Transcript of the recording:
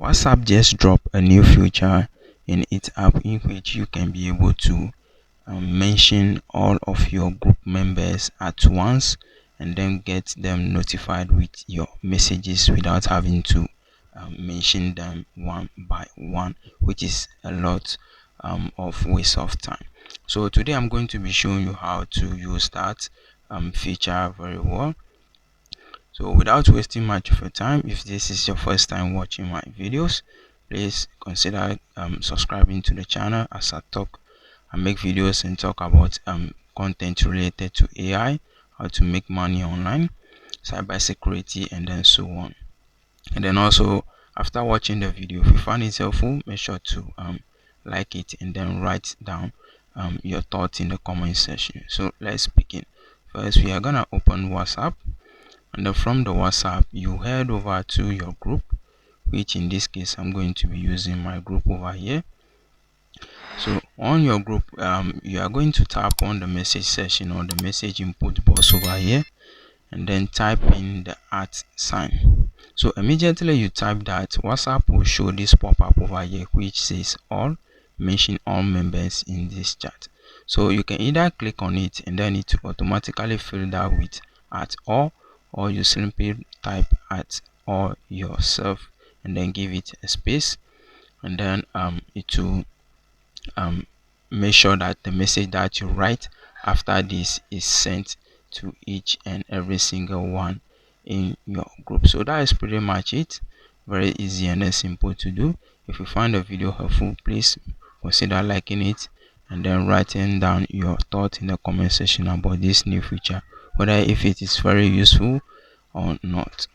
WhatsApp just dropped a new feature in its app in which you can be able to mention all of your group members at once and then get them notified with your messages without having to mention them one by one, which is a lot of waste of time. So today I'm going to be showing you how to use that feature very well. So without wasting much of your time, if this is your first time watching my videos, please consider subscribing to the channel as I make videos and talk about content related to AI, how to make money online, cybersecurity, and then so on. And then also, after watching the video, if you find it helpful, make sure to like it and then write down your thoughts in the comment section. So let's begin. First, we are gonna open WhatsApp, and then from the WhatsApp, you head over to your group, which in this case I'm going to be using my group over here. So on your group, you are going to tap on the message section or the message input box over here, and then type in the @sign. So immediately you type that, WhatsApp will show this pop-up over here which says all, mention all members in this chat. So you can either click on it and then it will automatically fill that with @all, or you simply type @all yourself and then give it a space, and then it will make sure that the message that you write after this is sent to each and every single one in your group. So that is pretty much it. Very easy and then simple to do. If you find the video helpful, please consider liking it and then writing down your thoughts in the comment section about this new feature, whether if it is very useful or not.